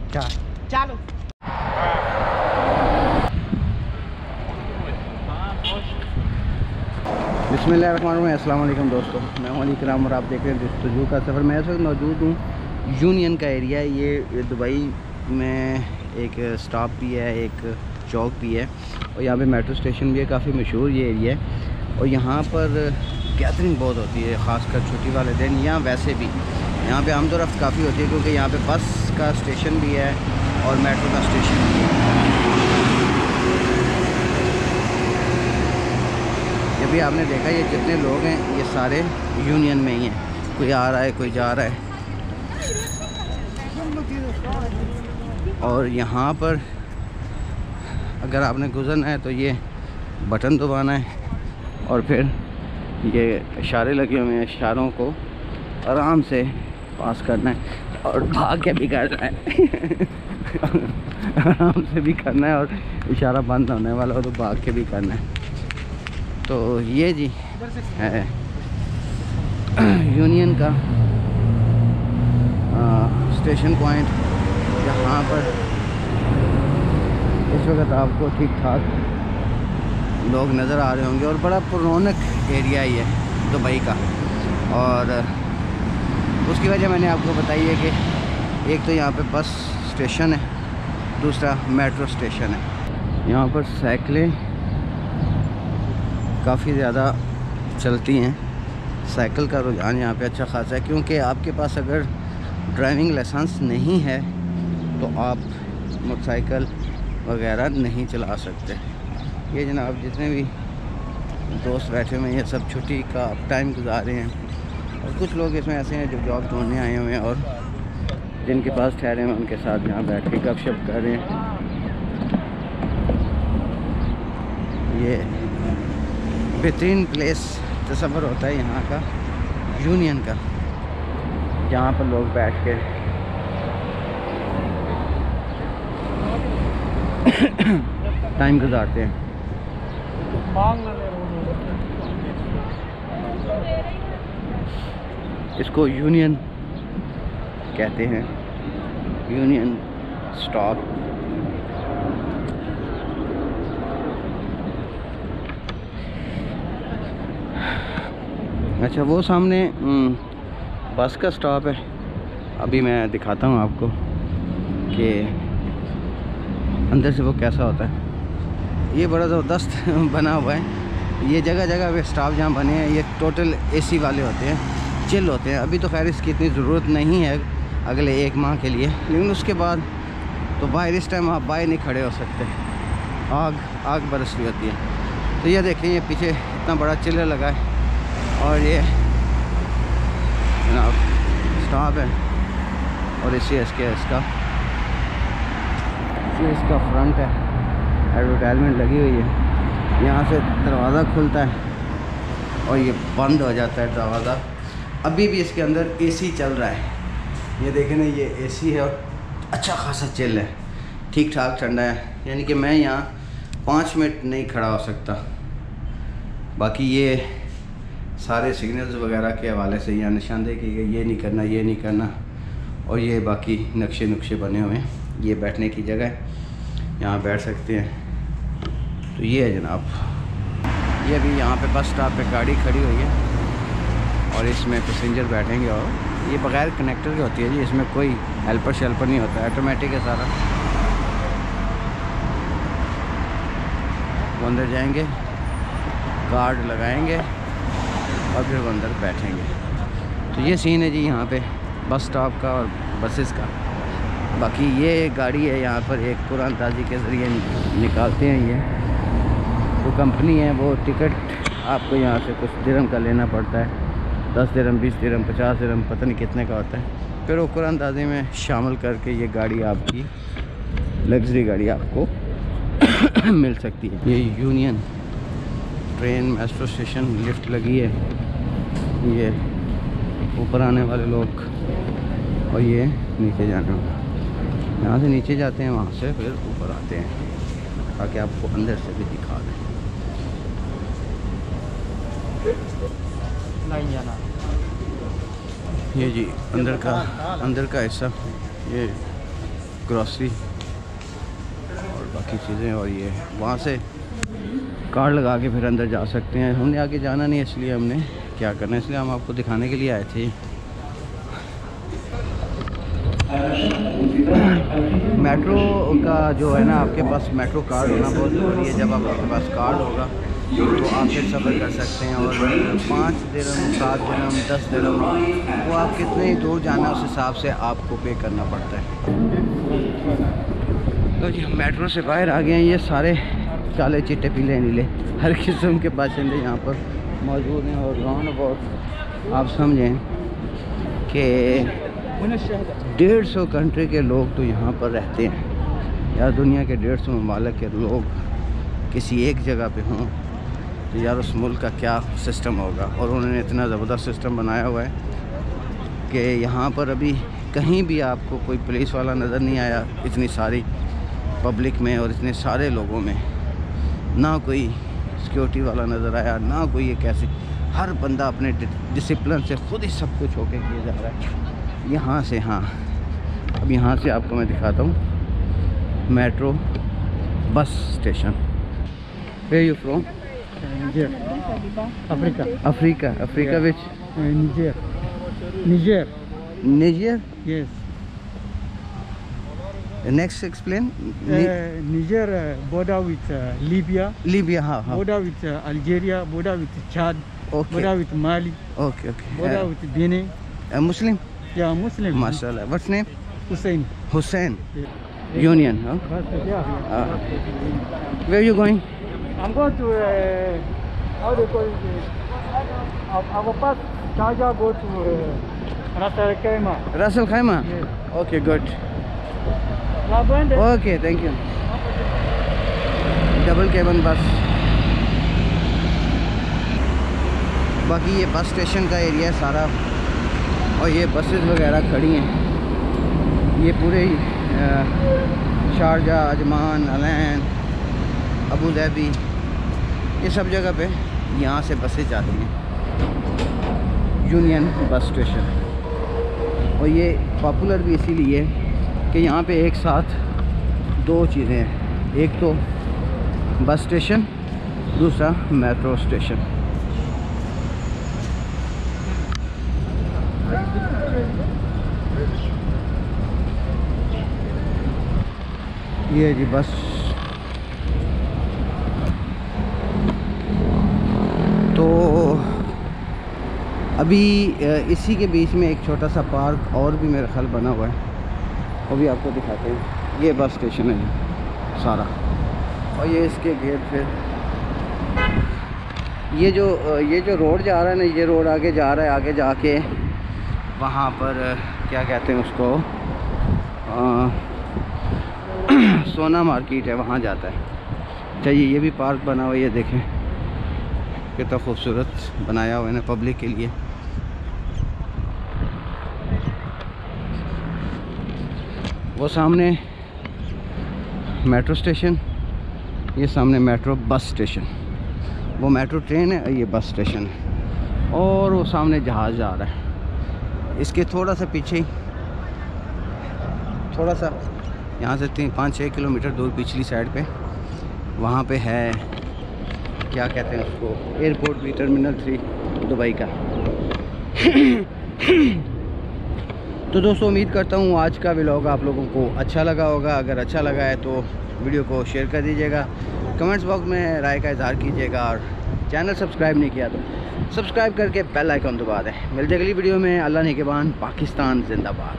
चलो बिस्मिल्लाहिर्रहमानिर्रहीम। अस्सलाम वालेकुम दोस्तों, मैं हूं अली कराम और आप देख रहे हैं जस्तजू का सफ़र। मैं इस वक्त मौजूद हूं यूनियन का एरिया। ये दुबई में एक स्टॉप भी है, एक चौक भी है और यहाँ पे मेट्रो स्टेशन भी है। काफ़ी मशहूर ये एरिया है और यहाँ पर गैदरिंग बहुत होती है, ख़ासकर छुट्टी वाले दिन या वैसे भी। यहाँ पे आमदोरफ्त काफ़ी होती है क्योंकि यहाँ पे बस का स्टेशन भी है और मेट्रो का स्टेशन भी है। ये भी आपने देखा, ये जितने लोग हैं ये सारे यूनियन में ही हैं। कोई आ रहा है, कोई जा रहा है। और यहाँ पर अगर आपने गुजरना है तो ये बटन दबाना है और फिर ये इशारे लगे हुए हैं, इशारों को आराम से पास करना है और भाग के भी करना है आराम से भी करना है और इशारा बंद होने वाला हो तो भाग के भी करना है। तो ये जी है यूनियन का स्टेशन पॉइंट। यहाँ पर इस वक्त आपको ठीक ठाक लोग नज़र आ रहे होंगे और बड़ा पुरौनक एरिया ही है दुबई का। और उसकी वजह मैंने आपको बताई है कि एक तो यहाँ पे बस स्टेशन है, दूसरा मेट्रो स्टेशन है। यहाँ पर साइकिलें काफ़ी ज़्यादा चलती हैं। साइकिल का रुझान यहाँ पे अच्छा खासा है क्योंकि आपके पास अगर ड्राइविंग लाइसेंस नहीं है तो आप मोटरसाइकिल वगैरह नहीं चला सकते। ये जनाब जितने भी दोस्त बैठे हुए हैं ये सब छुट्टी का टाइम गुजार रहे हैं और कुछ लोग इसमें ऐसे हैं जो जॉब ढूंढने आए हुए हैं और जिनके पास ठहरे हैं उनके साथ यहाँ बैठ के गपशप कर रहे हैं। ये बेहतरीन प्लेस तस्वर होता है यहाँ का यूनियन का, जहाँ पर लोग बैठ के टाइम गुजारते हैं। इसको यूनियन कहते हैं, यूनियन स्टॉप। अच्छा, वो सामने बस का स्टॉप है। अभी मैं दिखाता हूँ आपको कि अंदर से वो कैसा होता है। ये बड़ा ज़बरदस्त बना हुआ है। ये जगह जगह पे स्टॉप जहाँ बने हैं ये टोटल एसी वाले होते हैं, चिल होते हैं। अभी तो खैर इसकी इतनी ज़रूरत नहीं है अगले 1 माह के लिए, लेकिन उसके बाद तो बाहर इस टाइम आप बाहर नहीं खड़े हो सकते, आग बरस रही होती है। तो ये देखें, ये पीछे इतना बड़ा चिल्लर लगा है और ये जनाब स्टॉप है और इसी इसका फ्रंट है, एडवर्टाइजमेंट लगी हुई है। यहाँ से दरवाज़ा खुलता है और ये बंद हो जाता है दरवाज़ा। अभी भी इसके अंदर एसी चल रहा है। ये देखें ना, ये एसी है और अच्छा खासा चिल है, ठीक ठाक ठंडा है। यानी कि मैं यहाँ 5 मिनट नहीं खड़ा हो सकता। बाकी ये सारे सिग्नल्स वगैरह के हवाले से यहाँ निशानदेही की गई, ये नहीं करना, ये नहीं करना। और ये बाकी नक्शे नुक्शे बने हुए हैं। ये बैठने की जगह है, यहाँ बैठ सकते हैं। तो ये है जनाब, ये भी यहाँ पे बस स्टॉप पे गाड़ी खड़ी हुई है और इसमें पैसेंजर बैठेंगे और ये बग़ैर कनेक्टर की होती है जी, इसमें कोई हेल्पर शेल्पर नहीं होता, ऑटोमेटिक है सारा। वो अंदर जाएंगे, कार्ड लगाएंगे और फिर वो अंदर बैठेंगे। तो ये सीन है जी यहाँ पे बस स्टॉप का और बसेस का। बाकी ये गाड़ी है यहाँ पर एक कुरान ताजी के ज़रिए निकालते हैं। ये तो कंपनी है, वो टिकट आपको यहाँ से कुछ दिरहम का लेना पड़ता है, 10 दिरहम, 20 दिरहम, 50 दिरहम, पता नहीं कितने का होता है। फिर वो कुरान ताजी में शामिल करके ये गाड़ी आपकी लग्जरी गाड़ी आपको मिल सकती है। ये union train metro station lift लगी है, ये ऊपर आने वाले लोग और ये नीचे जाने वाले। यहाँ से नीचे जाते हैं, वहाँ से फिर ऊपर आते हैं ताकि आपको अंदर से भी दिखा दें। नहीं जाना। ये जी अंदर का हिस्सा, ये ग्रॉसरी और बाकी चीज़ें। और ये वहाँ से कार्ड लगा के फिर अंदर जा सकते हैं। हमने आगे जाना नहीं, इसलिए हमने क्या करना है, इसलिए हम आपको दिखाने के लिए आए थे। मेट्रो का जो है ना, आपके पास मेट्रो कार्ड होना बहुत ज़रूरी है। जब आपके पास कार्ड होगा तो आप फिर सफ़र कर सकते हैं। और 5 दिरहम, 7 दिरहम, 10 दिरहम, वो आप कितने दूर जाना उस हिसाब से आपको पे करना पड़ता है। तो जी हम मेट्रो से बाहर आ गए हैं। ये सारे काले चिट्टे पीले नीले हर किस्म के बाशिंदे यहाँ पर मौजूद हैं। और राउंड अबाउट आप समझें कि 150 कंट्री के लोग तो यहाँ पर रहते हैं। यार दुनिया के 150 ममालिक के लोग किसी एक जगह पे हों तो यार उस मुल्क का क्या सिस्टम होगा। और उन्होंने इतना ज़बरदस्त सिस्टम बनाया हुआ है कि यहाँ पर अभी कहीं भी आपको कोई पुलिस वाला नज़र नहीं आया, इतनी सारी पब्लिक में और इतने सारे लोगों में। ना कोई सिक्योरिटी वाला नज़र आया, ना कोई एक ऐसे, हर बंदा अपने डिसिप्लिन से खुद ही सब कुछ होके किया जा रहा है यहाँ से। हाँ, अब यहाँ से आपको मैं दिखाता हूँ metro bus station. Where are you from? Niger. Africa. Africa. Africa, Yeah. which? Niger. Niger. Niger? Yes. Next explain. Niger border with Libya. Libya, हाँ हाँ. Border with Algeria. Border with Chad. Okay. Border with Mali. Okay, okay. Border with Benin. Muslim? Yeah, Muslim. MashaAllah. What's name? Hussein. Hussein. Yeah. Union, huh? Yeah. Where are you going? I'm going to how they call it? I will pass Sharjah, go to Ras Al Khaimah. Ras Al Khaimah? Yes. Okay, good. You are going there? Okay, thank you. Double केबन बस। बाकी ये bus station का area है सारा, और ये buses वगैरह खड़ी हैं। ये पूरे Sharjah, Ajman, Al Ain, Abu Dhabi, ये सब जगह पे यहाँ से बसेस जाती हैं। Union bus station. और ये पॉपुलर भी इसीलिए कि यहाँ पे एक साथ 2 चीज़ें हैं, एक तो बस स्टेशन, दूसरा मेट्रो स्टेशन। ये जी बस। तो अभी इसी के बीच में एक छोटा सा पार्क और भी मेरा ख्याल बना हुआ है, वो भी आपको दिखाते हैं। ये बस स्टेशन है सारा, और ये इसके गेट पे ये जो रोड जा रहा है ना, ये रोड आगे जा रहा है। आगे जाके वहाँ पर क्या कहते हैं उसको, सोना मार्केट है, वहाँ जाता है। चाहिए ये भी पार्क बना हुआ है, ये देखें कितना खूबसूरत बनाया हुआ है ना पब्लिक के लिए। वो सामने मेट्रो स्टेशन, ये सामने मेट्रो बस स्टेशन। वो मेट्रो ट्रेन है, ये बस स्टेशन है। और वो सामने जहाज़ जा रहा है। इसके थोड़ा सा पीछे ही, थोड़ा सा यहाँ से 5-6 किलोमीटर दूर पिछली साइड पे, वहाँ पे है क्या कहते हैं उसको, एयरपोर्ट भी, टर्मिनल 3 दुबई का। तो दोस्तों उम्मीद करता हूँ आज का व्लॉग आप लोगों को अच्छा लगा होगा। अगर अच्छा लगा है तो वीडियो को शेयर कर दीजिएगा, कमेंट्स बॉक्स में राय का इज़हार कीजिएगा, और चैनल सब्सक्राइब नहीं किया तो सब्सक्राइब करके बेल आइकन दबा दें। मिलते अगली वीडियो में। अल्लाह निगहबान, पाकिस्तान जिंदाबाद।